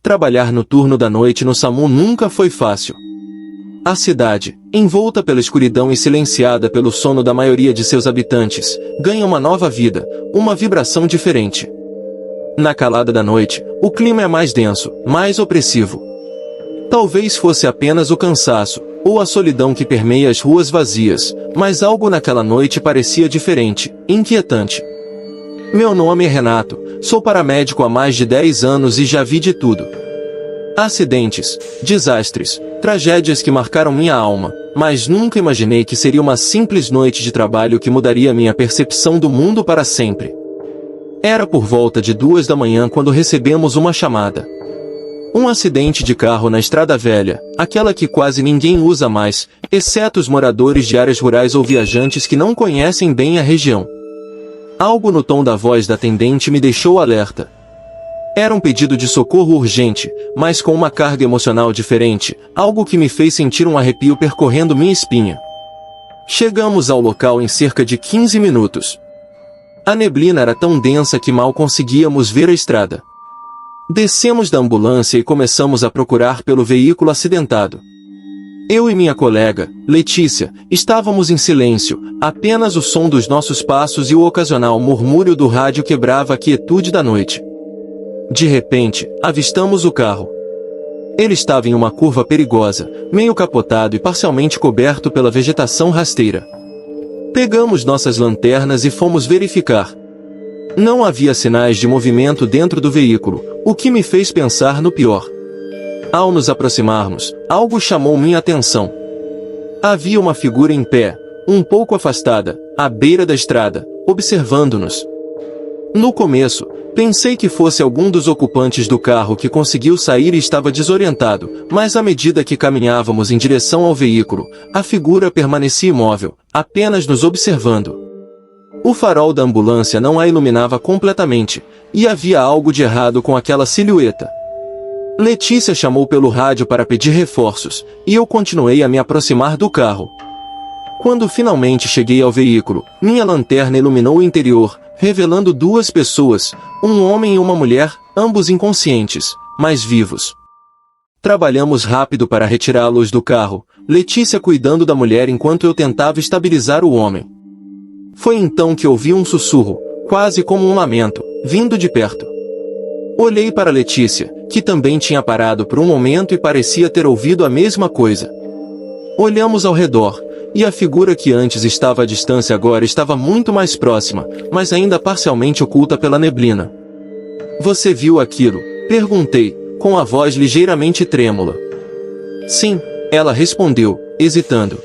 Trabalhar no turno da noite no SAMU nunca foi fácil. A cidade, envolta pela escuridão e silenciada pelo sono da maioria de seus habitantes, ganha uma nova vida, uma vibração diferente. Na calada da noite, o clima é mais denso, mais opressivo. Talvez fosse apenas o cansaço, ou a solidão que permeia as ruas vazias, mas algo naquela noite parecia diferente, inquietante. Meu nome é Renato, sou paramédico há mais de 10 anos e já vi de tudo. Acidentes, desastres, tragédias que marcaram minha alma, mas nunca imaginei que seria uma simples noite de trabalho que mudaria minha percepção do mundo para sempre. Era por volta de 2 da manhã quando recebemos uma chamada. Um acidente de carro na estrada velha, aquela que quase ninguém usa mais, exceto os moradores de áreas rurais ou viajantes que não conhecem bem a região. Algo no tom da voz da atendente me deixou alerta. Era um pedido de socorro urgente, mas com uma carga emocional diferente, algo que me fez sentir um arrepio percorrendo minha espinha. Chegamos ao local em cerca de 15 minutos. A neblina era tão densa que mal conseguíamos ver a estrada. Descemos da ambulância e começamos a procurar pelo veículo acidentado. Eu e minha colega, Letícia, estávamos em silêncio, apenas o som dos nossos passos e o ocasional murmúrio do rádio quebrava a quietude da noite. De repente, avistamos o carro. Ele estava em uma curva perigosa, meio capotado e parcialmente coberto pela vegetação rasteira. Pegamos nossas lanternas e fomos verificar. Não havia sinais de movimento dentro do veículo, o que me fez pensar no pior. Ao nos aproximarmos, algo chamou minha atenção. Havia uma figura em pé, um pouco afastada, à beira da estrada, observando-nos. No começo, pensei que fosse algum dos ocupantes do carro que conseguiu sair e estava desorientado, mas à medida que caminhávamos em direção ao veículo, a figura permanecia imóvel, apenas nos observando. O farol da ambulância não a iluminava completamente, e havia algo de errado com aquela silhueta. Letícia chamou pelo rádio para pedir reforços, e eu continuei a me aproximar do carro. Quando finalmente cheguei ao veículo, minha lanterna iluminou o interior, revelando 2 pessoas, um homem e uma mulher, ambos inconscientes, mas vivos. Trabalhamos rápido para retirá-los do carro, Letícia cuidando da mulher enquanto eu tentava estabilizar o homem. Foi então que ouvi um sussurro, quase como um lamento, vindo de perto. Olhei para Letícia, que também tinha parado por um momento e parecia ter ouvido a mesma coisa. Olhamos ao redor, e a figura que antes estava à distância agora estava muito mais próxima, mas ainda parcialmente oculta pela neblina. "Você viu aquilo?" perguntei, com a voz ligeiramente trêmula. "Sim", ela respondeu, hesitando.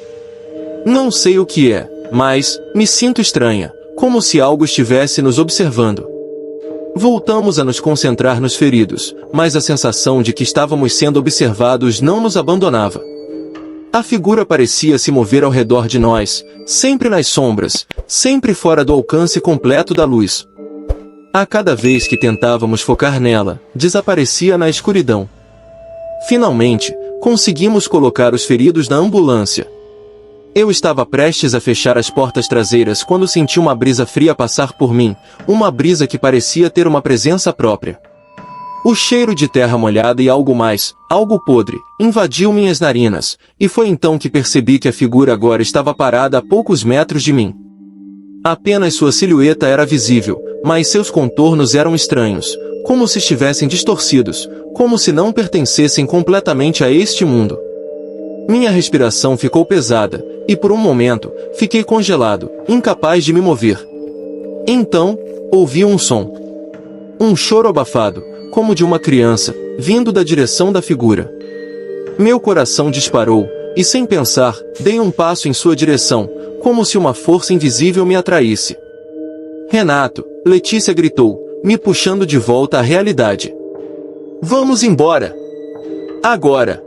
"Não sei o que é, mas me sinto estranha, como se algo estivesse nos observando." Voltamos a nos concentrar nos feridos, mas a sensação de que estávamos sendo observados não nos abandonava. A figura parecia se mover ao redor de nós, sempre nas sombras, sempre fora do alcance completo da luz. A cada vez que tentávamos focar nela, desaparecia na escuridão. Finalmente, conseguimos colocar os feridos na ambulância. Eu estava prestes a fechar as portas traseiras quando senti uma brisa fria passar por mim, uma brisa que parecia ter uma presença própria. O cheiro de terra molhada e algo mais, algo podre, invadiu minhas narinas, e foi então que percebi que a figura agora estava parada a poucos metros de mim. Apenas sua silhueta era visível, mas seus contornos eram estranhos, como se estivessem distorcidos, como se não pertencessem completamente a este mundo. Minha respiração ficou pesada, e por um momento, fiquei congelado, incapaz de me mover. Então, ouvi um som. Um choro abafado, como de uma criança, vindo da direção da figura. Meu coração disparou, e sem pensar, dei um passo em sua direção, como se uma força invisível me atraísse. "Renato", Letícia gritou, me puxando de volta à realidade. "Vamos embora! Agora!"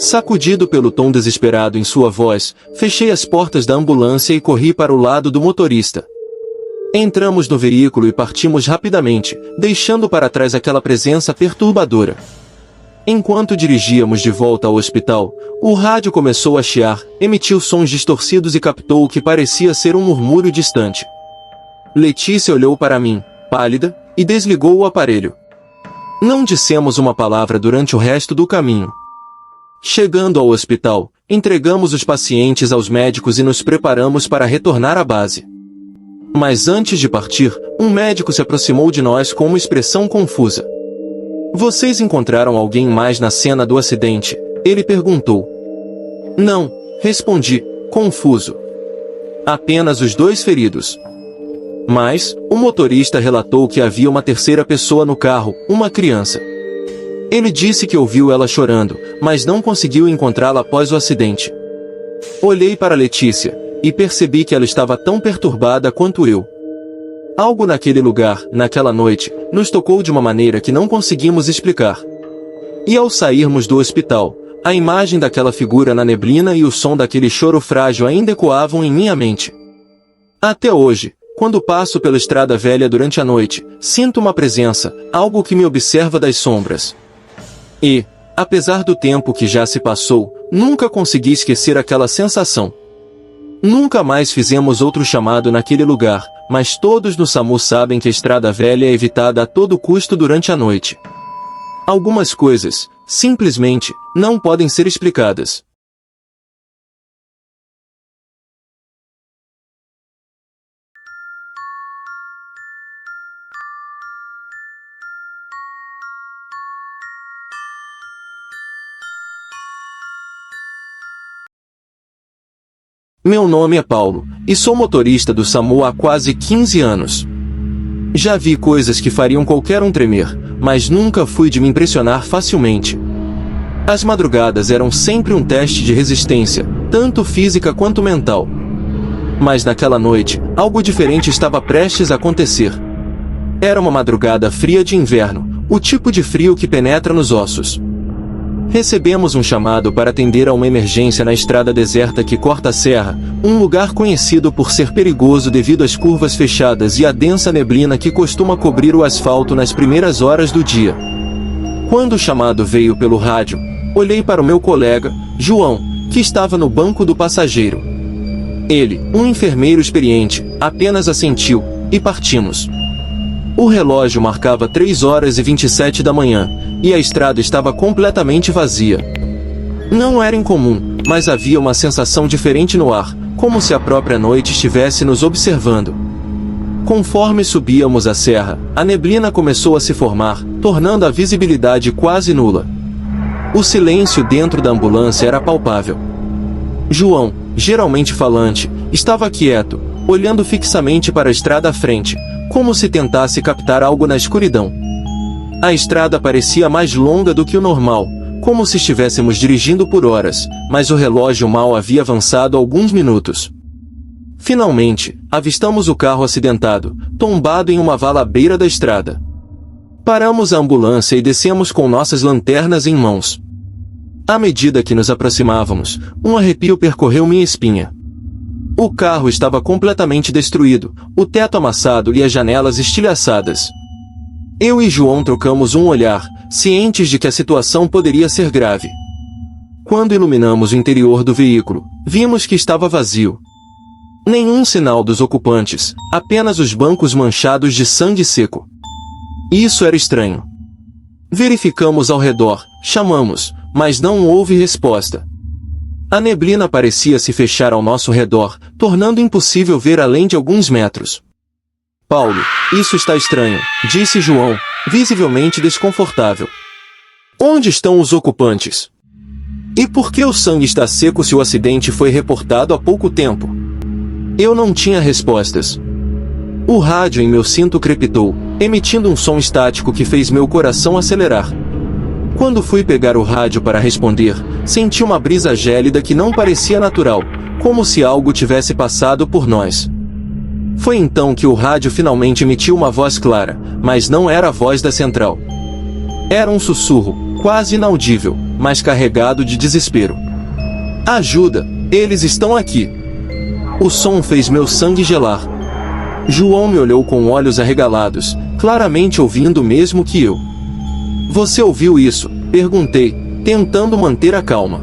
Sacudido pelo tom desesperado em sua voz, fechei as portas da ambulância e corri para o lado do motorista. Entramos no veículo e partimos rapidamente, deixando para trás aquela presença perturbadora. Enquanto dirigíamos de volta ao hospital, o rádio começou a chiar, emitiu sons distorcidos e captou o que parecia ser um murmúrio distante. Letícia olhou para mim, pálida, e desligou o aparelho. Não dissemos uma palavra durante o resto do caminho. Chegando ao hospital, entregamos os pacientes aos médicos e nos preparamos para retornar à base. Mas antes de partir, um médico se aproximou de nós com uma expressão confusa. "Vocês encontraram alguém mais na cena do acidente?" Ele perguntou. "Não", respondi, confuso. "Apenas os 2 feridos." Mas, o motorista relatou que havia uma terceira pessoa no carro, uma criança. Ele disse que ouviu ela chorando, mas não conseguiu encontrá-la após o acidente. Olhei para Letícia, e percebi que ela estava tão perturbada quanto eu. Algo naquele lugar, naquela noite, nos tocou de uma maneira que não conseguimos explicar. E ao sairmos do hospital, a imagem daquela figura na neblina e o som daquele choro frágil ainda ecoavam em minha mente. Até hoje, quando passo pela estrada velha durante a noite, sinto uma presença, algo que me observa das sombras. E, apesar do tempo que já se passou, nunca consegui esquecer aquela sensação. Nunca mais fizemos outro chamado naquele lugar, mas todos no SAMU sabem que a estrada velha é evitada a todo custo durante a noite. Algumas coisas, simplesmente, não podem ser explicadas. Meu nome é Paulo, e sou motorista do SAMU há quase 15 anos. Já vi coisas que fariam qualquer um tremer, mas nunca fui de me impressionar facilmente. As madrugadas eram sempre um teste de resistência, tanto física quanto mental. Mas naquela noite, algo diferente estava prestes a acontecer. Era uma madrugada fria de inverno, o tipo de frio que penetra nos ossos. Recebemos um chamado para atender a uma emergência na estrada deserta que corta a serra, um lugar conhecido por ser perigoso devido às curvas fechadas e à densa neblina que costuma cobrir o asfalto nas primeiras horas do dia. Quando o chamado veio pelo rádio, olhei para o meu colega, João, que estava no banco do passageiro. Ele, um enfermeiro experiente, apenas assentiu, e partimos. O relógio marcava 3h27 da manhã, e a estrada estava completamente vazia. Não era incomum, mas havia uma sensação diferente no ar, como se a própria noite estivesse nos observando. Conforme subíamos a serra, a neblina começou a se formar, tornando a visibilidade quase nula. O silêncio dentro da ambulância era palpável. João, geralmente falante, estava quieto, olhando fixamente para a estrada à frente, como se tentasse captar algo na escuridão. A estrada parecia mais longa do que o normal, como se estivéssemos dirigindo por horas, mas o relógio mal havia avançado alguns minutos. Finalmente, avistamos o carro acidentado, tombado em uma vala à beira da estrada. Paramos a ambulância e descemos com nossas lanternas em mãos. À medida que nos aproximávamos, um arrepio percorreu minha espinha. O carro estava completamente destruído, o teto amassado e as janelas estilhaçadas. Eu e João trocamos um olhar, cientes de que a situação poderia ser grave. Quando iluminamos o interior do veículo, vimos que estava vazio. Nenhum sinal dos ocupantes, apenas os bancos manchados de sangue seco. Isso era estranho. Verificamos ao redor, chamamos, mas não houve resposta. A neblina parecia se fechar ao nosso redor, tornando impossível ver além de alguns metros. "Paulo, isso está estranho", disse João, visivelmente desconfortável. "Onde estão os ocupantes? E por que o sangue está seco se o acidente foi reportado há pouco tempo?" Eu não tinha respostas. O rádio em meu cinto crepitou, emitindo um som estático que fez meu coração acelerar. Quando fui pegar o rádio para responder, senti uma brisa gélida que não parecia natural, como se algo tivesse passado por nós. Foi então que o rádio finalmente emitiu uma voz clara, mas não era a voz da central. Era um sussurro, quase inaudível, mas carregado de desespero. Ajuda! Eles estão aqui! O som fez meu sangue gelar. João me olhou com olhos arregalados, claramente ouvindo o mesmo que eu. Você ouviu isso? Perguntei, tentando manter a calma.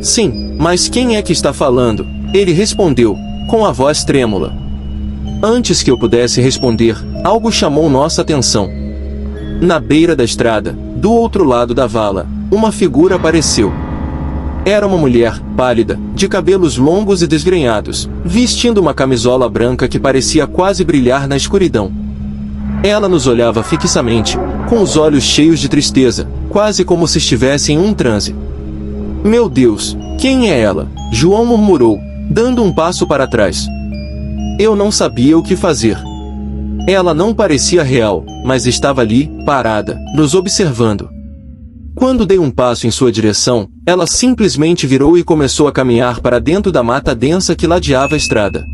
Sim, mas quem é que está falando? Ele respondeu, com a voz trêmula. Antes que eu pudesse responder, algo chamou nossa atenção. Na beira da estrada, do outro lado da vala, uma figura apareceu. Era uma mulher, pálida, de cabelos longos e desgrenhados, vestindo uma camisola branca que parecia quase brilhar na escuridão. Ela nos olhava fixamente, com os olhos cheios de tristeza, quase como se estivesse em um transe. Meu Deus, quem é ela? João murmurou, dando um passo para trás. Eu não sabia o que fazer. Ela não parecia real, mas estava ali, parada, nos observando. Quando dei um passo em sua direção, ela simplesmente virou e começou a caminhar para dentro da mata densa que ladeava a estrada.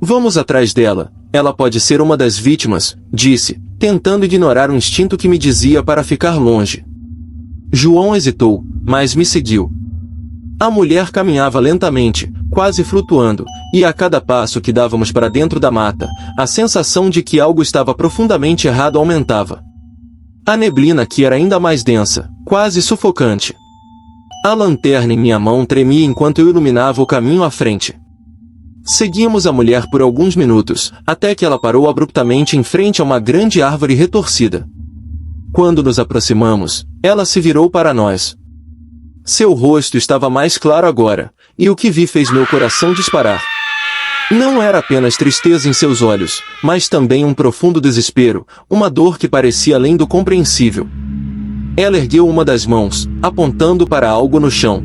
Vamos atrás dela, ela pode ser uma das vítimas, disse, tentando ignorar o instinto que me dizia para ficar longe. João hesitou, mas me seguiu. A mulher caminhava lentamente, quase flutuando, e a cada passo que dávamos para dentro da mata, a sensação de que algo estava profundamente errado aumentava. A neblina aqui era ainda mais densa, quase sufocante. A lanterna em minha mão tremia enquanto eu iluminava o caminho à frente. Seguimos a mulher por alguns minutos, até que ela parou abruptamente em frente a uma grande árvore retorcida. Quando nos aproximamos, ela se virou para nós. Seu rosto estava mais claro agora, e o que vi fez meu coração disparar. Não era apenas tristeza em seus olhos, mas também um profundo desespero, uma dor que parecia além do compreensível. Ela ergueu uma das mãos, apontando para algo no chão.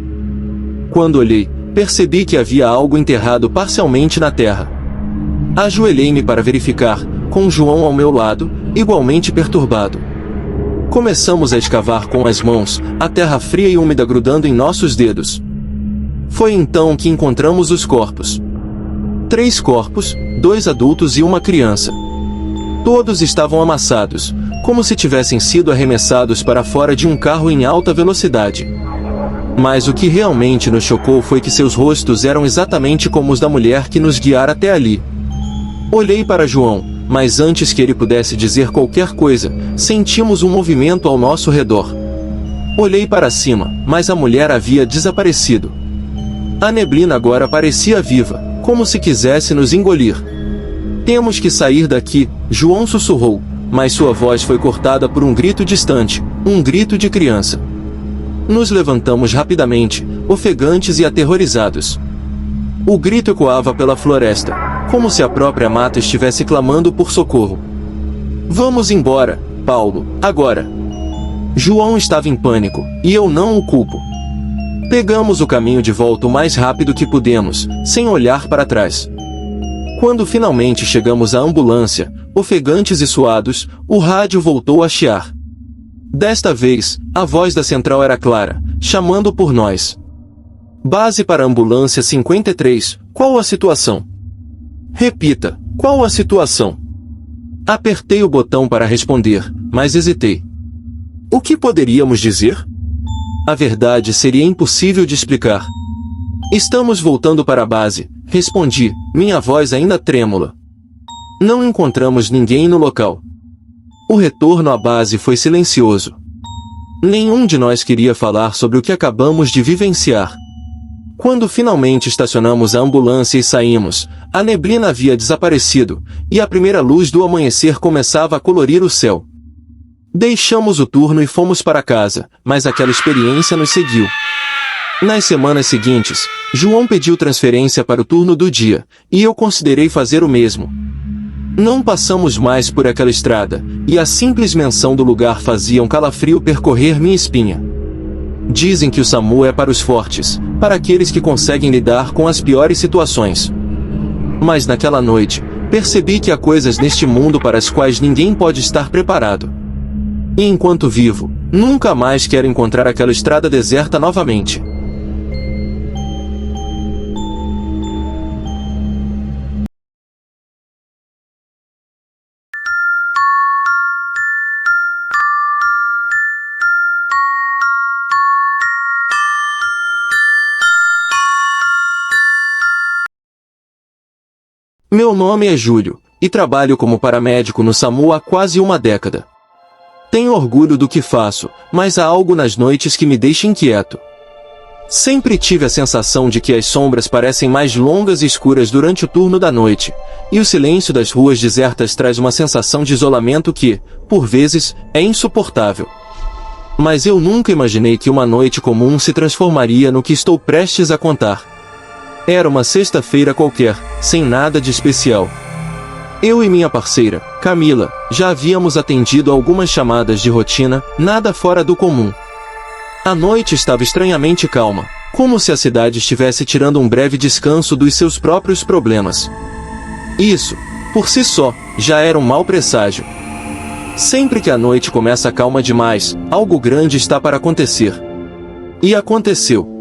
Quando olhei, percebi que havia algo enterrado parcialmente na terra. Ajoelhei-me para verificar, com João ao meu lado, igualmente perturbado. Começamos a escavar com as mãos, a terra fria e úmida grudando em nossos dedos. Foi então que encontramos os corpos. 3 corpos, 2 adultos e uma criança. Todos estavam amassados, como se tivessem sido arremessados para fora de um carro em alta velocidade. Mas o que realmente nos chocou foi que seus rostos eram exatamente como os da mulher que nos guiara até ali. Olhei para João, mas antes que ele pudesse dizer qualquer coisa, sentimos um movimento ao nosso redor. Olhei para cima, mas a mulher havia desaparecido. A neblina agora parecia viva, como se quisesse nos engolir. Temos que sair daqui, João sussurrou, mas sua voz foi cortada por um grito distante, um grito de criança. Nos levantamos rapidamente, ofegantes e aterrorizados. O grito ecoava pela floresta, como se a própria mata estivesse clamando por socorro. Vamos embora, Paulo, agora. João estava em pânico, e eu não o culpo. Pegamos o caminho de volta o mais rápido que pudemos, sem olhar para trás. Quando finalmente chegamos à ambulância, ofegantes e suados, o rádio voltou a chiar. Desta vez, a voz da central era clara, chamando por nós. Base para a ambulância 53, qual a situação? Repita, qual a situação? Apertei o botão para responder, mas hesitei. O que poderíamos dizer? A verdade seria impossível de explicar. Estamos voltando para a base, respondi, minha voz ainda trêmula. Não encontramos ninguém no local. O retorno à base foi silencioso. Nenhum de nós queria falar sobre o que acabamos de vivenciar. Quando finalmente estacionamos a ambulância e saímos, a neblina havia desaparecido, e a primeira luz do amanhecer começava a colorir o céu. Deixamos o turno e fomos para casa, mas aquela experiência nos seguiu. Nas semanas seguintes, João pediu transferência para o turno do dia, e eu considerei fazer o mesmo. Não passamos mais por aquela estrada, e a simples menção do lugar fazia um calafrio percorrer minha espinha. Dizem que o SAMU é para os fortes, para aqueles que conseguem lidar com as piores situações. Mas naquela noite, percebi que há coisas neste mundo para as quais ninguém pode estar preparado. E enquanto vivo, nunca mais quero encontrar aquela estrada deserta novamente. Meu nome é Júlio, e trabalho como paramédico no SAMU há quase uma década. Tenho orgulho do que faço, mas há algo nas noites que me deixa inquieto. Sempre tive a sensação de que as sombras parecem mais longas e escuras durante o turno da noite, e o silêncio das ruas desertas traz uma sensação de isolamento que, por vezes, é insuportável. Mas eu nunca imaginei que uma noite comum se transformaria no que estou prestes a contar. Era uma sexta-feira qualquer, sem nada de especial. Eu e minha parceira, Camila, já havíamos atendido algumas chamadas de rotina, nada fora do comum. A noite estava estranhamente calma, como se a cidade estivesse tirando um breve descanso dos seus próprios problemas. Isso, por si só, já era um mau presságio. Sempre que a noite começa calma demais, algo grande está para acontecer. E aconteceu.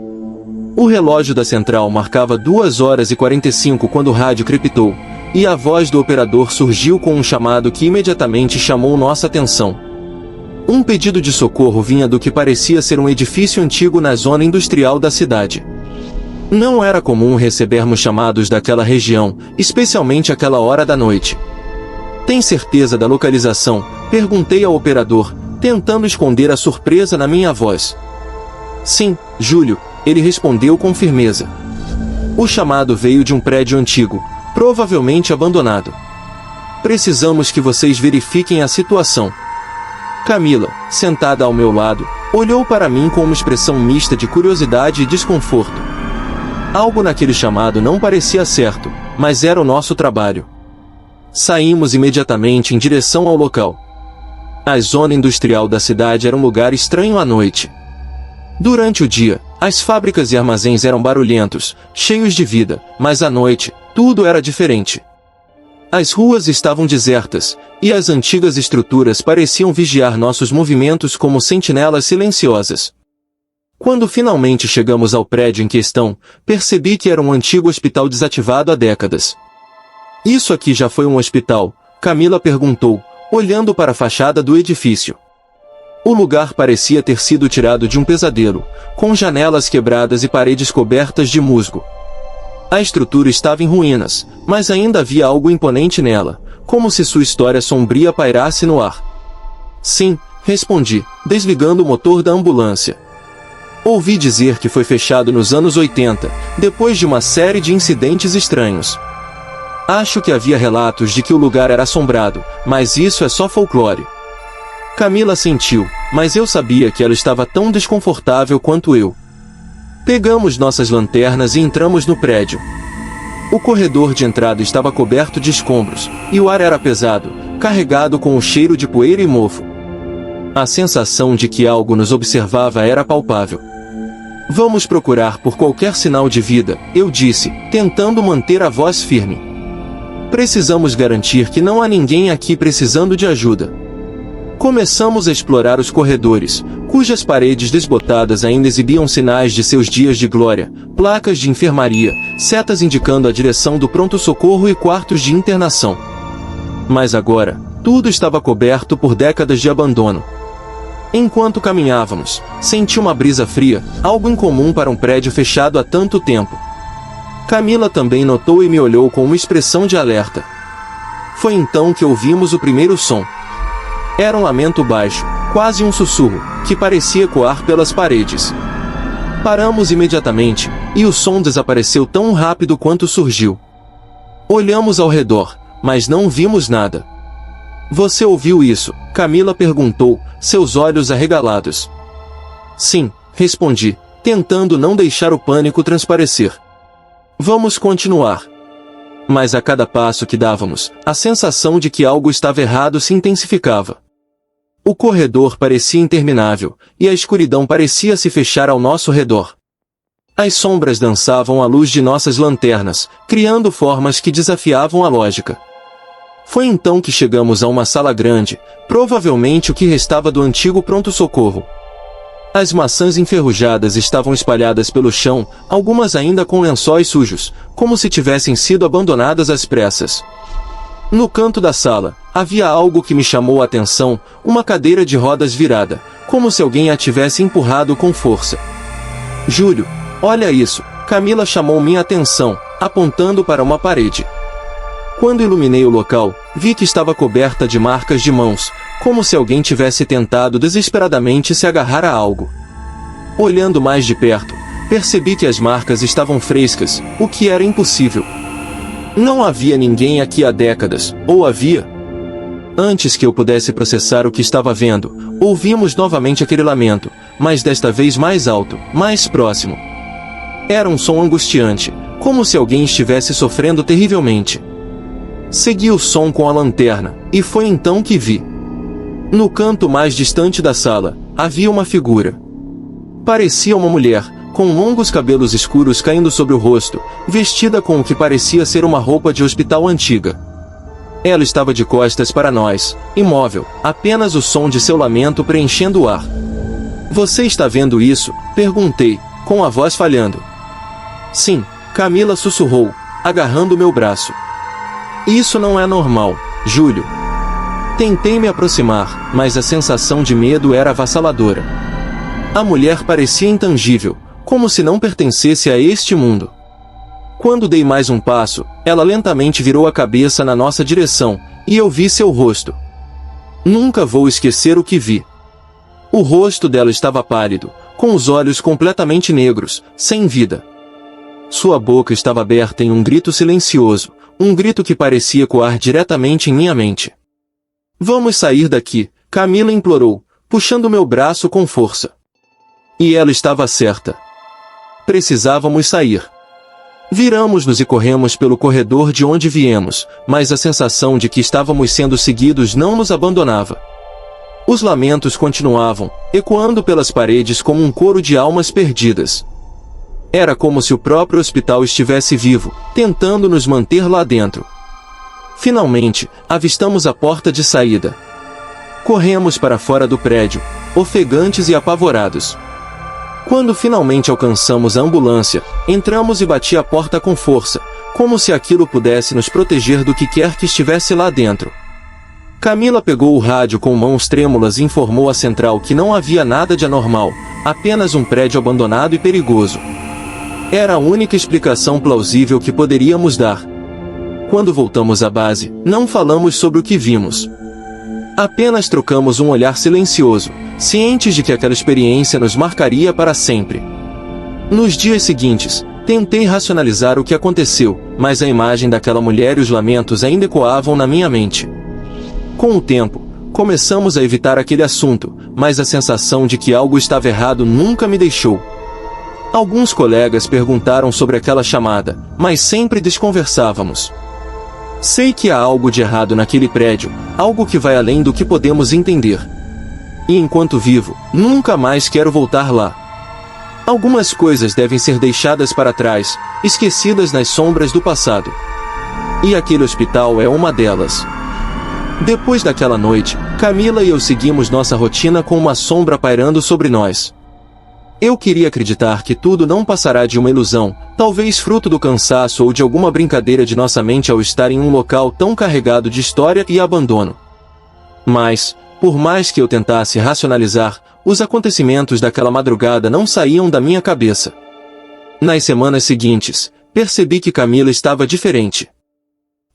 O relógio da central marcava 2h45 quando o rádio crepitou, e a voz do operador surgiu com um chamado que imediatamente chamou nossa atenção. Um pedido de socorro vinha do que parecia ser um edifício antigo na zona industrial da cidade. Não era comum recebermos chamados daquela região, especialmente àquela hora da noite. Tem certeza da localização? Perguntei ao operador, tentando esconder a surpresa na minha voz. Sim, Júlio, ele respondeu com firmeza. O chamado veio de um prédio antigo, provavelmente abandonado. Precisamos que vocês verifiquem a situação. Camila, sentada ao meu lado, olhou para mim com uma expressão mista de curiosidade e desconforto. Algo naquele chamado não parecia certo, mas era o nosso trabalho. Saímos imediatamente em direção ao local. A zona industrial da cidade era um lugar estranho à noite. Durante o dia, as fábricas e armazéns eram barulhentos, cheios de vida, mas à noite, tudo era diferente. As ruas estavam desertas, e as antigas estruturas pareciam vigiar nossos movimentos como sentinelas silenciosas. Quando finalmente chegamos ao prédio em questão, percebi que era um antigo hospital desativado há décadas. Isso aqui já foi um hospital? Camila perguntou, olhando para a fachada do edifício. O lugar parecia ter sido tirado de um pesadelo, com janelas quebradas e paredes cobertas de musgo. A estrutura estava em ruínas, mas ainda havia algo imponente nela, como se sua história sombria pairasse no ar. Sim, respondi, desligando o motor da ambulância. Ouvi dizer que foi fechado nos anos 80, depois de uma série de incidentes estranhos. Acho que havia relatos de que o lugar era assombrado, mas isso é só folclore. Camila sentiu, mas eu sabia que ela estava tão desconfortável quanto eu. Pegamos nossas lanternas e entramos no prédio. O corredor de entrada estava coberto de escombros, e o ar era pesado, carregado com o cheiro de poeira e mofo. A sensação de que algo nos observava era palpável. Vamos procurar por qualquer sinal de vida, eu disse, tentando manter a voz firme. Precisamos garantir que não há ninguém aqui precisando de ajuda. Começamos a explorar os corredores, cujas paredes desbotadas ainda exibiam sinais de seus dias de glória, placas de enfermaria, setas indicando a direção do pronto-socorro e quartos de internação. Mas agora, tudo estava coberto por décadas de abandono. Enquanto caminhávamos, senti uma brisa fria, algo incomum para um prédio fechado há tanto tempo. Camila também notou e me olhou com uma expressão de alerta. Foi então que ouvimos o primeiro som. Era um lamento baixo, quase um sussurro, que parecia ecoar pelas paredes. Paramos imediatamente, e o som desapareceu tão rápido quanto surgiu. Olhamos ao redor, mas não vimos nada. Você ouviu isso? Camila perguntou, seus olhos arregalados. Sim, respondi, tentando não deixar o pânico transparecer. Vamos continuar. Mas a cada passo que dávamos, a sensação de que algo estava errado se intensificava. O corredor parecia interminável, e a escuridão parecia se fechar ao nosso redor. As sombras dançavam à luz de nossas lanternas, criando formas que desafiavam a lógica. Foi então que chegamos a uma sala grande, provavelmente o que restava do antigo pronto-socorro. As maçãs enferrujadas estavam espalhadas pelo chão, algumas ainda com lençóis sujos, como se tivessem sido abandonadas às pressas. No canto da sala, havia algo que me chamou a atenção, uma cadeira de rodas virada, como se alguém a tivesse empurrado com força. Júlio, olha isso, Camila chamou minha atenção, apontando para uma parede. Quando iluminei o local, vi que estava coberta de marcas de mãos, como se alguém tivesse tentado desesperadamente se agarrar a algo. Olhando mais de perto, percebi que as marcas estavam frescas, o que era impossível. Não havia ninguém aqui há décadas, ou havia? Antes que eu pudesse processar o que estava vendo, ouvimos novamente aquele lamento, mas desta vez mais alto, mais próximo. Era um som angustiante, como se alguém estivesse sofrendo terrivelmente. Segui o som com a lanterna, e foi então que vi. No canto mais distante da sala, havia uma figura. Parecia uma mulher, com longos cabelos escuros caindo sobre o rosto, vestida com o que parecia ser uma roupa de hospital antiga. Ela estava de costas para nós, imóvel, apenas o som de seu lamento preenchendo o ar. "Você está vendo isso?" perguntei, com a voz falhando. "Sim", Camila sussurrou, agarrando meu braço. "Isso não é normal, Júlio." Tentei me aproximar, mas a sensação de medo era avassaladora. A mulher parecia intangível, como se não pertencesse a este mundo. Quando dei mais um passo, ela lentamente virou a cabeça na nossa direção, e eu vi seu rosto. Nunca vou esquecer o que vi. O rosto dela estava pálido, com os olhos completamente negros, sem vida. Sua boca estava aberta em um grito silencioso, um grito que parecia ecoar diretamente em minha mente. "Vamos sair daqui", Camila implorou, puxando meu braço com força. E ela estava certa. Precisávamos sair. Viramos-nos e corremos pelo corredor de onde viemos, mas a sensação de que estávamos sendo seguidos não nos abandonava. Os lamentos continuavam, ecoando pelas paredes como um coro de almas perdidas. Era como se o próprio hospital estivesse vivo, tentando nos manter lá dentro. Finalmente, avistamos a porta de saída. Corremos para fora do prédio, ofegantes e apavorados. Quando finalmente alcançamos a ambulância, entramos e bati a porta com força, como se aquilo pudesse nos proteger do que quer que estivesse lá dentro. Camila pegou o rádio com mãos trêmulas e informou à central que não havia nada de anormal, apenas um prédio abandonado e perigoso. Era a única explicação plausível que poderíamos dar. Quando voltamos à base, não falamos sobre o que vimos. Apenas trocamos um olhar silencioso, cientes de que aquela experiência nos marcaria para sempre. Nos dias seguintes, tentei racionalizar o que aconteceu, mas a imagem daquela mulher e os lamentos ainda ecoavam na minha mente. Com o tempo, começamos a evitar aquele assunto, mas a sensação de que algo estava errado nunca me deixou. Alguns colegas perguntaram sobre aquela chamada, mas sempre desconversávamos. Sei que há algo de errado naquele prédio, algo que vai além do que podemos entender. E enquanto vivo, nunca mais quero voltar lá. Algumas coisas devem ser deixadas para trás, esquecidas nas sombras do passado. E aquele hospital é uma delas. Depois daquela noite, Camila e eu seguimos nossa rotina com uma sombra pairando sobre nós. Eu queria acreditar que tudo não passará de uma ilusão, talvez fruto do cansaço ou de alguma brincadeira de nossa mente ao estar em um local tão carregado de história e abandono. Mas, por mais que eu tentasse racionalizar, os acontecimentos daquela madrugada não saíam da minha cabeça. Nas semanas seguintes, percebi que Camila estava diferente.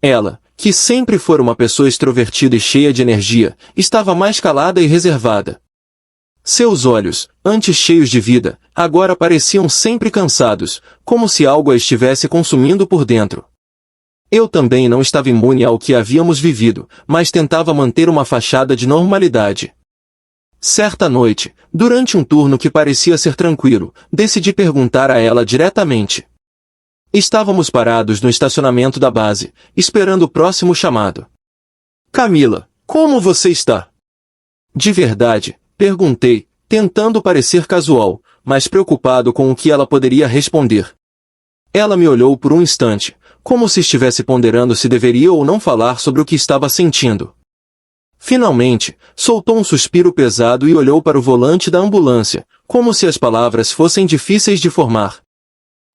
Ela, que sempre fora uma pessoa extrovertida e cheia de energia, estava mais calada e reservada. Seus olhos, antes cheios de vida, agora pareciam sempre cansados, como se algo a estivesse consumindo por dentro. Eu também não estava imune ao que havíamos vivido, mas tentava manter uma fachada de normalidade. Certa noite, durante um turno que parecia ser tranquilo, decidi perguntar a ela diretamente. Estávamos parados no estacionamento da base, esperando o próximo chamado. "Camila, como você está?" "De verdade?" perguntei, tentando parecer casual, mas preocupado com o que ela poderia responder. Ela me olhou por um instante, como se estivesse ponderando se deveria ou não falar sobre o que estava sentindo. Finalmente, soltou um suspiro pesado e olhou para o volante da ambulância, como se as palavras fossem difíceis de formar.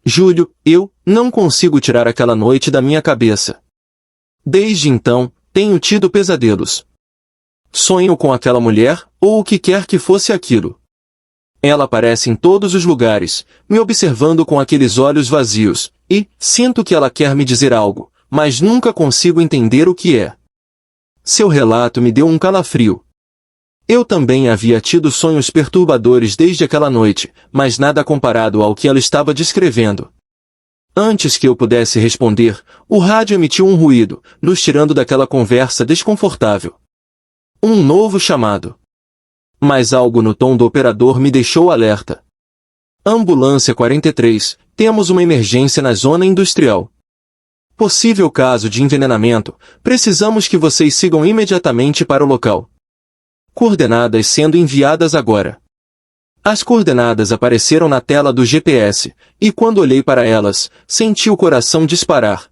"Júlio, eu não consigo tirar aquela noite da minha cabeça. Desde então, tenho tido pesadelos. Sonho com aquela mulher, ou o que quer que fosse aquilo. Ela aparece em todos os lugares, me observando com aqueles olhos vazios, e sinto que ela quer me dizer algo, mas nunca consigo entender o que é. Seu relato me deu um calafrio. Eu também havia tido sonhos perturbadores desde aquela noite, mas nada comparado ao que ela estava descrevendo. Antes que eu pudesse responder, o rádio emitiu um ruído, nos tirando daquela conversa desconfortável. Um novo chamado. Mas algo no tom do operador me deixou alerta. Ambulância 43, temos uma emergência na zona industrial. Possível caso de envenenamento, precisamos que vocês sigam imediatamente para o local. Coordenadas sendo enviadas agora. As coordenadas apareceram na tela do GPS, e quando olhei para elas, senti o coração disparar.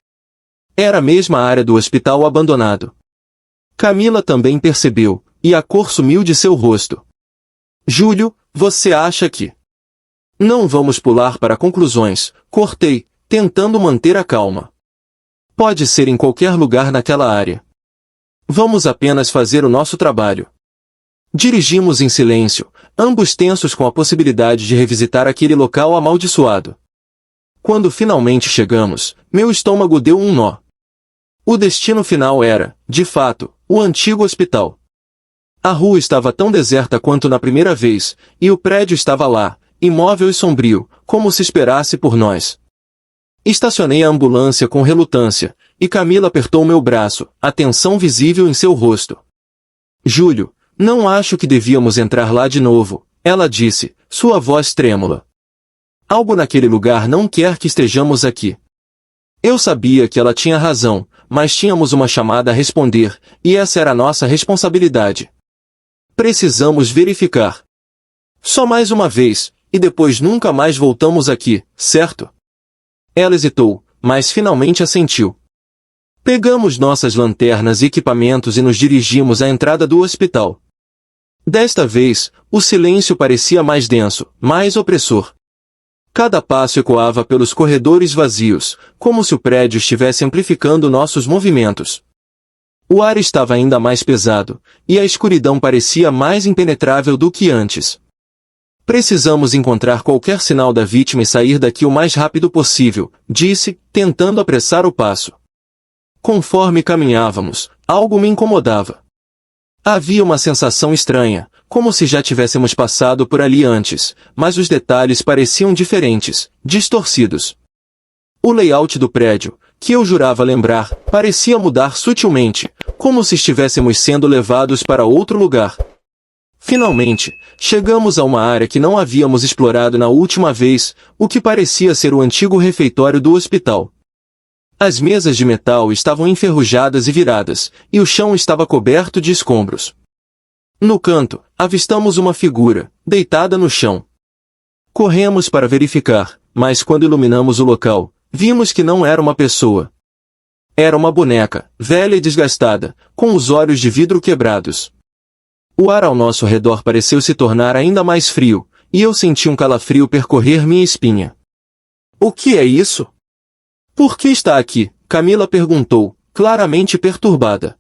Era a mesma área do hospital abandonado. Camila também percebeu, e a cor sumiu de seu rosto. Júlio, você acha que... Não vamos pular para conclusões, cortei, tentando manter a calma. Pode ser em qualquer lugar naquela área. Vamos apenas fazer o nosso trabalho. Dirigimos em silêncio, ambos tensos com a possibilidade de revisitar aquele local amaldiçoado. Quando finalmente chegamos, meu estômago deu um nó. O destino final era, de fato, o antigo hospital. A rua estava tão deserta quanto na primeira vez, e o prédio estava lá, imóvel e sombrio, como se esperasse por nós. Estacionei a ambulância com relutância, e Camila apertou meu braço, a tensão visível em seu rosto. Júlio, não acho que devíamos entrar lá de novo, ela disse, sua voz trêmula. Algo naquele lugar não quer que estejamos aqui. Eu sabia que ela tinha razão, mas tínhamos uma chamada a responder, e essa era a nossa responsabilidade. Precisamos verificar. Só mais uma vez, e depois nunca mais voltamos aqui, certo? Ela hesitou, mas finalmente assentiu. Pegamos nossas lanternas e equipamentos e nos dirigimos à entrada do hospital. Desta vez, o silêncio parecia mais denso, mais opressor. Cada passo ecoava pelos corredores vazios, como se o prédio estivesse amplificando nossos movimentos. O ar estava ainda mais pesado, e a escuridão parecia mais impenetrável do que antes. Precisamos encontrar qualquer sinal da vítima e sair daqui o mais rápido possível, disse, tentando apressar o passo. Conforme caminhávamos, algo me incomodava. Havia uma sensação estranha, como se já tivéssemos passado por ali antes, mas os detalhes pareciam diferentes, distorcidos. O layout do prédio, que eu jurava lembrar, parecia mudar sutilmente, como se estivéssemos sendo levados para outro lugar. Finalmente, chegamos a uma área que não havíamos explorado na última vez, o que parecia ser o antigo refeitório do hospital. As mesas de metal estavam enferrujadas e viradas, e o chão estava coberto de escombros. No canto, avistamos uma figura, deitada no chão. Corremos para verificar, mas quando iluminamos o local, vimos que não era uma pessoa. Era uma boneca, velha e desgastada, com os olhos de vidro quebrados. O ar ao nosso redor pareceu se tornar ainda mais frio, e eu senti um calafrio percorrer minha espinha. O que é isso? Por que está aqui? Camila perguntou, claramente perturbada.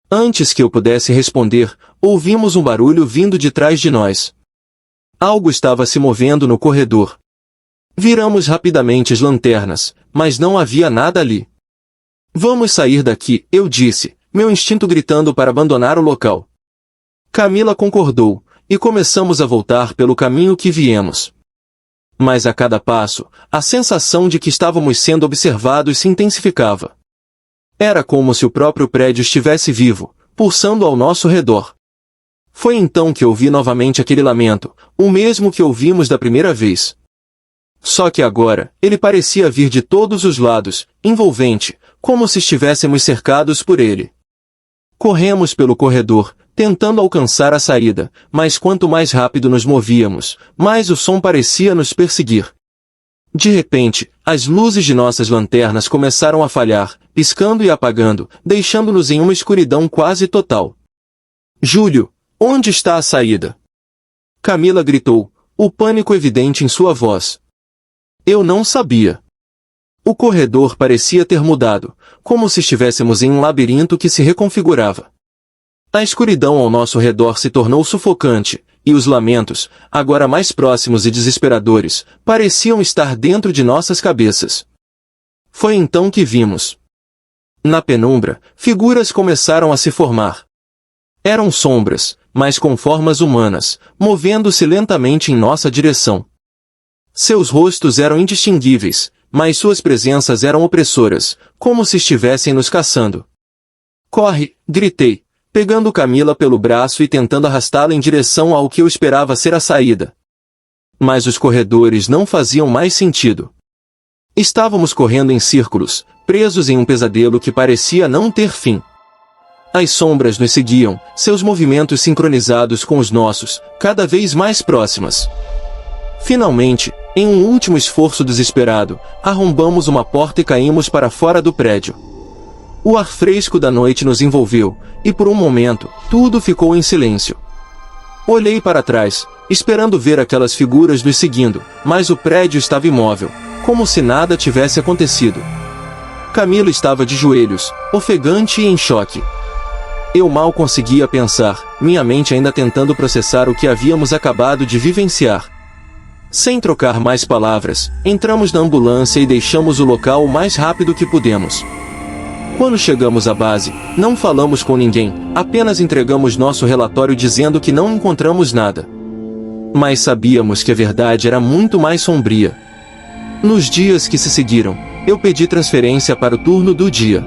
Antes que eu pudesse responder, ouvimos um barulho vindo de trás de nós. Algo estava se movendo no corredor. Viramos rapidamente as lanternas, mas não havia nada ali. Vamos sair daqui, eu disse, meu instinto gritando para abandonar o local. Camila concordou, e começamos a voltar pelo caminho que viemos. Mas a cada passo, a sensação de que estávamos sendo observados se intensificava. Era como se o próprio prédio estivesse vivo, pulsando ao nosso redor. Foi então que ouvi novamente aquele lamento, o mesmo que ouvimos da primeira vez. Só que agora, ele parecia vir de todos os lados, envolvente, como se estivéssemos cercados por ele. Corremos pelo corredor, tentando alcançar a saída, mas quanto mais rápido nos movíamos, mais o som parecia nos perseguir. De repente, as luzes de nossas lanternas começaram a falhar, piscando e apagando, deixando-nos em uma escuridão quase total. Júlio, onde está a saída? Camila gritou, o pânico evidente em sua voz. Eu não sabia. O corredor parecia ter mudado, como se estivéssemos em um labirinto que se reconfigurava. A escuridão ao nosso redor se tornou sufocante, e os lamentos, agora mais próximos e desesperadores, pareciam estar dentro de nossas cabeças. Foi então que vimos. Na penumbra, figuras começaram a se formar. Eram sombras, mas com formas humanas, movendo-se lentamente em nossa direção. Seus rostos eram indistinguíveis, mas suas presenças eram opressoras, como se estivessem nos caçando. "Corre!" gritei, pegando Camila pelo braço e tentando arrastá-la em direção ao que eu esperava ser a saída. Mas os corredores não faziam mais sentido. Estávamos correndo em círculos, presos em um pesadelo que parecia não ter fim. As sombras nos seguiam, seus movimentos sincronizados com os nossos, cada vez mais próximas. Finalmente, em um último esforço desesperado, arrombamos uma porta e caímos para fora do prédio. O ar fresco da noite nos envolveu, e por um momento, tudo ficou em silêncio. Olhei para trás, esperando ver aquelas figuras nos seguindo, mas o prédio estava imóvel, como se nada tivesse acontecido. Camila estava de joelhos, ofegante e em choque. Eu mal conseguia pensar, minha mente ainda tentando processar o que havíamos acabado de vivenciar. Sem trocar mais palavras, entramos na ambulância e deixamos o local o mais rápido que pudemos. Quando chegamos à base, não falamos com ninguém, apenas entregamos nosso relatório dizendo que não encontramos nada. Mas sabíamos que a verdade era muito mais sombria. Nos dias que se seguiram, eu pedi transferência para o turno do dia.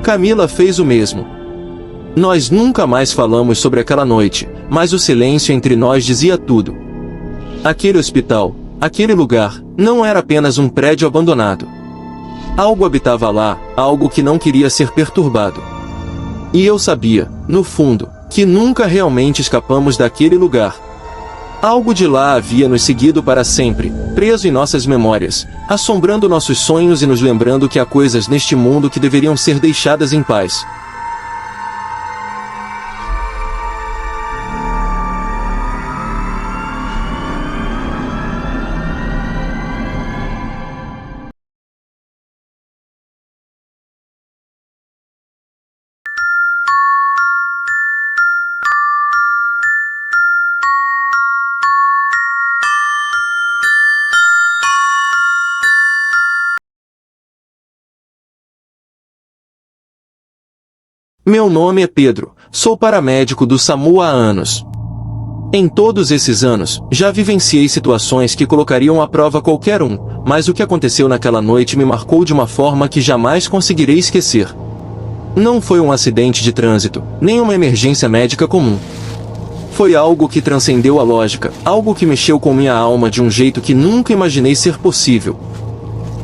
Camila fez o mesmo. Nós nunca mais falamos sobre aquela noite, mas o silêncio entre nós dizia tudo. Aquele hospital, aquele lugar, não era apenas um prédio abandonado. Algo habitava lá, algo que não queria ser perturbado. E eu sabia, no fundo, que nunca realmente escapamos daquele lugar. Algo de lá havia nos seguido para sempre, preso em nossas memórias, assombrando nossos sonhos e nos lembrando que há coisas neste mundo que deveriam ser deixadas em paz. Meu nome é Pedro, sou paramédico do SAMU há anos. Em todos esses anos, já vivenciei situações que colocariam à prova qualquer um, mas o que aconteceu naquela noite me marcou de uma forma que jamais conseguirei esquecer. Não foi um acidente de trânsito, nem uma emergência médica comum. Foi algo que transcendeu a lógica, algo que mexeu com minha alma de um jeito que nunca imaginei ser possível.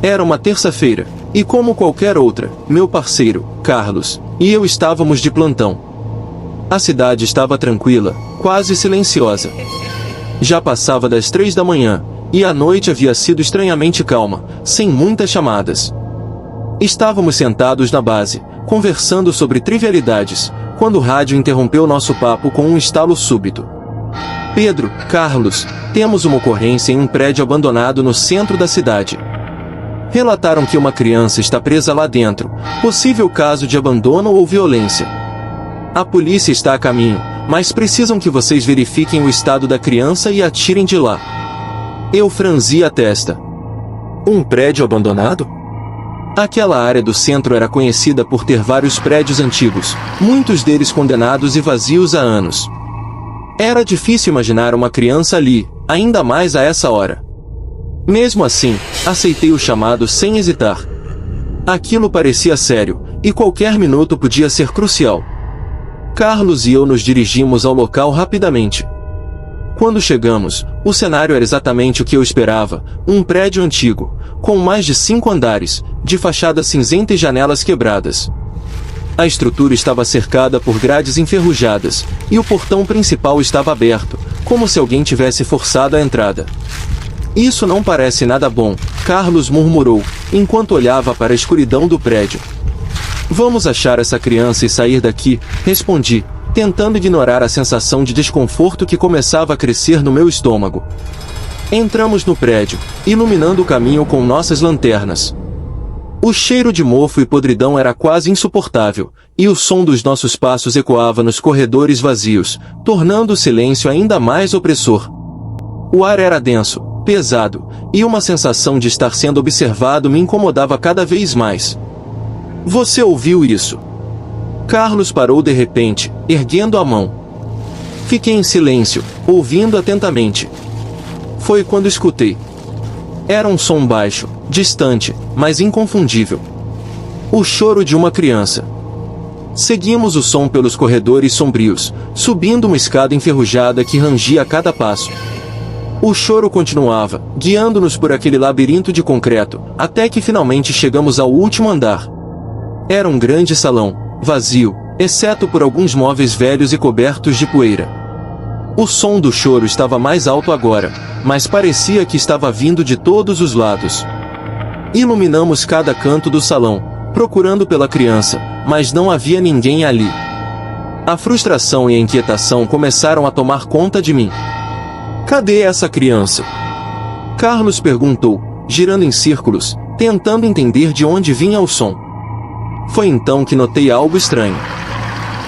Era uma terça-feira, e como qualquer outra, meu parceiro, Carlos, e eu estávamos de plantão. A cidade estava tranquila, quase silenciosa. Já passava das 3 da manhã, e a noite havia sido estranhamente calma, sem muitas chamadas. Estávamos sentados na base, conversando sobre trivialidades, quando o rádio interrompeu nosso papo com um estalo súbito. "Pedro, Carlos, temos uma ocorrência em um prédio abandonado no centro da cidade. Relataram que uma criança está presa lá dentro, possível caso de abandono ou violência. A polícia está a caminho, mas precisam que vocês verifiquem o estado da criança e a tirem de lá." Eu franzi a testa. Um prédio abandonado? Aquela área do centro era conhecida por ter vários prédios antigos, muitos deles condenados e vazios há anos. Era difícil imaginar uma criança ali, ainda mais a essa hora. Mesmo assim, aceitei o chamado sem hesitar. Aquilo parecia sério, e qualquer minuto podia ser crucial. Carlos e eu nos dirigimos ao local rapidamente. Quando chegamos, o cenário era exatamente o que eu esperava, um prédio antigo, com mais de 5 andares, de fachada cinzenta e janelas quebradas. A estrutura estava cercada por grades enferrujadas, e o portão principal estava aberto, como se alguém tivesse forçado a entrada. "Isso não parece nada bom", Carlos murmurou, enquanto olhava para a escuridão do prédio. "Vamos achar essa criança e sair daqui", respondi, tentando ignorar a sensação de desconforto que começava a crescer no meu estômago. Entramos no prédio, iluminando o caminho com nossas lanternas. O cheiro de mofo e podridão era quase insuportável, e o som dos nossos passos ecoava nos corredores vazios, tornando o silêncio ainda mais opressor. O ar era denso, pesado, e uma sensação de estar sendo observado me incomodava cada vez mais. Você ouviu isso? Carlos parou de repente, erguendo a mão. Fiquei em silêncio, ouvindo atentamente. Foi quando escutei. Era um som baixo, distante, mas inconfundível. O choro de uma criança. Seguimos o som pelos corredores sombrios, subindo uma escada enferrujada que rangia a cada passo. O choro continuava, guiando-nos por aquele labirinto de concreto, até que finalmente chegamos ao último andar. Era um grande salão, vazio, exceto por alguns móveis velhos e cobertos de poeira. O som do choro estava mais alto agora, mas parecia que estava vindo de todos os lados. Iluminamos cada canto do salão, procurando pela criança, mas não havia ninguém ali. A frustração e a inquietação começaram a tomar conta de mim. Cadê essa criança? Carlos perguntou, girando em círculos, tentando entender de onde vinha o som. Foi então que notei algo estranho.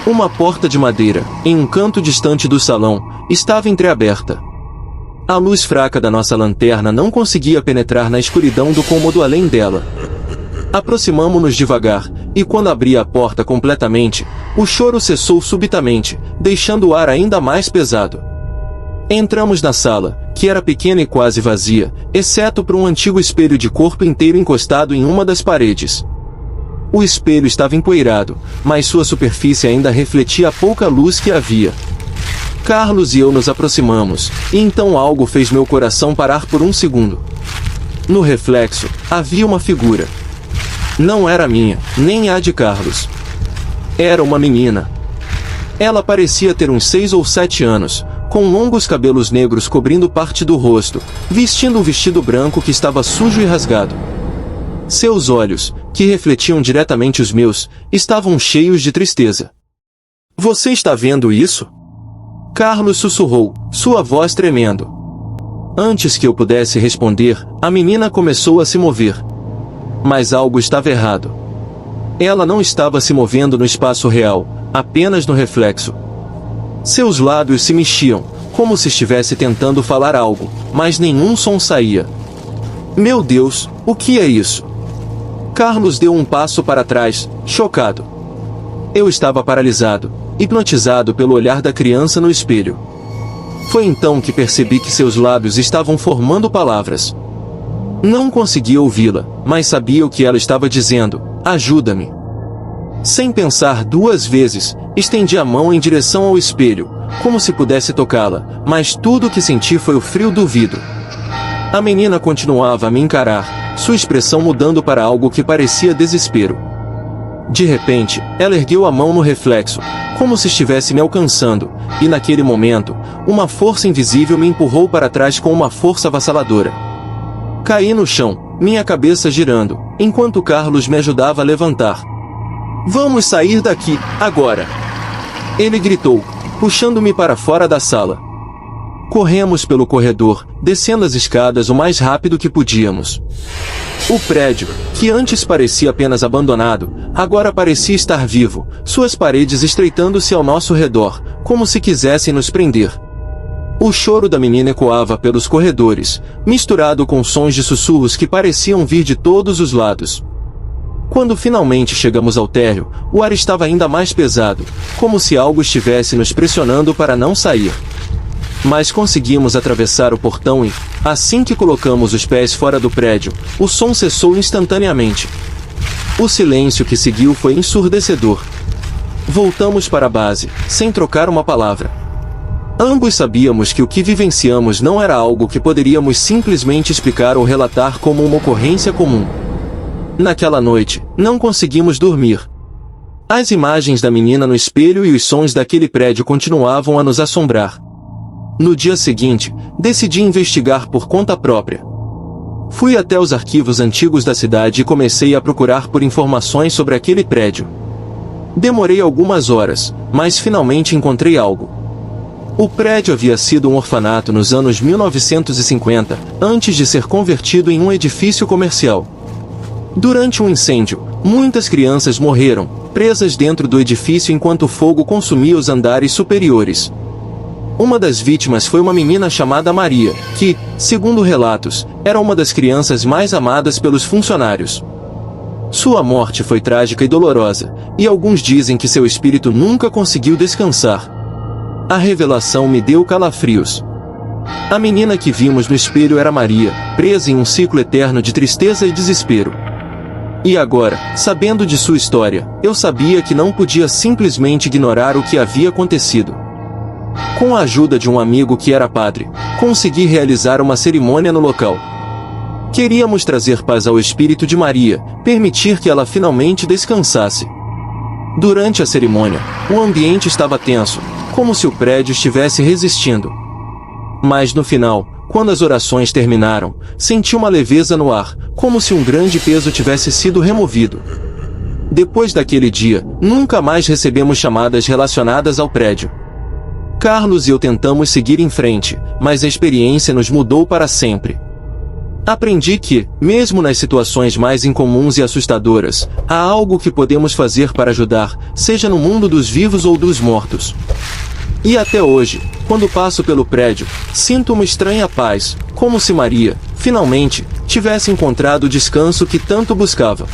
Uma porta de madeira, em um canto distante do salão, estava entreaberta. A luz fraca da nossa lanterna não conseguia penetrar na escuridão do cômodo além dela. Aproximamo-nos devagar, e quando abri a porta completamente, o choro cessou subitamente, deixando o ar ainda mais pesado. Entramos na sala, que era pequena e quase vazia, exceto por um antigo espelho de corpo inteiro encostado em uma das paredes. O espelho estava empoeirado, mas sua superfície ainda refletia a pouca luz que havia. Carlos e eu nos aproximamos, e então algo fez meu coração parar por um segundo. No reflexo, havia uma figura. Não era minha, nem a de Carlos. Era uma menina. Ela parecia ter uns 6 ou 7 anos, com longos cabelos negros cobrindo parte do rosto, vestindo um vestido branco que estava sujo e rasgado. Seus olhos, que refletiam diretamente os meus, estavam cheios de tristeza. Você está vendo isso? Carlos sussurrou, sua voz tremendo. Antes que eu pudesse responder, a menina começou a se mover. Mas algo estava errado. Ela não estava se movendo no espaço real, apenas no reflexo. Seus lábios se mexiam, como se estivesse tentando falar algo, mas nenhum som saía. Meu Deus, o que é isso? Carlos deu um passo para trás, chocado. Eu estava paralisado, hipnotizado pelo olhar da criança no espelho. Foi então que percebi que seus lábios estavam formando palavras. Não conseguia ouvi-la, mas sabia o que ela estava dizendo: ajuda-me. Sem pensar 2 vezes, estendi a mão em direção ao espelho, como se pudesse tocá-la, mas tudo o que senti foi o frio do vidro. A menina continuava a me encarar, sua expressão mudando para algo que parecia desespero. De repente, ela ergueu a mão no reflexo, como se estivesse me alcançando, e naquele momento, uma força invisível me empurrou para trás com uma força avassaladora. Caí no chão, minha cabeça girando, enquanto Carlos me ajudava a levantar. Vamos sair daqui, agora! Ele gritou, puxando-me para fora da sala. Corremos pelo corredor, descendo as escadas o mais rápido que podíamos. O prédio, que antes parecia apenas abandonado, agora parecia estar vivo, suas paredes estreitando-se ao nosso redor, como se quisessem nos prender. O choro da menina ecoava pelos corredores, misturado com sons de sussurros que pareciam vir de todos os lados. Quando finalmente chegamos ao térreo, o ar estava ainda mais pesado, como se algo estivesse nos pressionando para não sair. Mas conseguimos atravessar o portão e, assim que colocamos os pés fora do prédio, o som cessou instantaneamente. O silêncio que seguiu foi ensurdecedor. Voltamos para a base, sem trocar uma palavra. Ambos sabíamos que o que vivenciamos não era algo que poderíamos simplesmente explicar ou relatar como uma ocorrência comum. Naquela noite, não conseguimos dormir. As imagens da menina no espelho e os sons daquele prédio continuavam a nos assombrar. No dia seguinte, decidi investigar por conta própria. Fui até os arquivos antigos da cidade e comecei a procurar por informações sobre aquele prédio. Demorei algumas horas, mas finalmente encontrei algo. O prédio havia sido um orfanato nos anos 1950, antes de ser convertido em um edifício comercial. Durante um incêndio, muitas crianças morreram, presas dentro do edifício enquanto o fogo consumia os andares superiores. Uma das vítimas foi uma menina chamada Maria, que, segundo relatos, era uma das crianças mais amadas pelos funcionários. Sua morte foi trágica e dolorosa, e alguns dizem que seu espírito nunca conseguiu descansar. A revelação me deu calafrios. A menina que vimos no espelho era Maria, presa em um ciclo eterno de tristeza e desespero. E agora, sabendo de sua história, eu sabia que não podia simplesmente ignorar o que havia acontecido. Com a ajuda de um amigo que era padre, consegui realizar uma cerimônia no local. Queríamos trazer paz ao espírito de Maria, permitir que ela finalmente descansasse. Durante a cerimônia, o ambiente estava tenso, como se o prédio estivesse resistindo. Mas no final, quando as orações terminaram, senti uma leveza no ar, como se um grande peso tivesse sido removido. Depois daquele dia, nunca mais recebemos chamadas relacionadas ao prédio. Carlos e eu tentamos seguir em frente, mas a experiência nos mudou para sempre. Aprendi que, mesmo nas situações mais incomuns e assustadoras, há algo que podemos fazer para ajudar, seja no mundo dos vivos ou dos mortos. E até hoje, quando passo pelo prédio, sinto uma estranha paz, como se Maria, finalmente, tivesse encontrado o descanso que tanto buscava.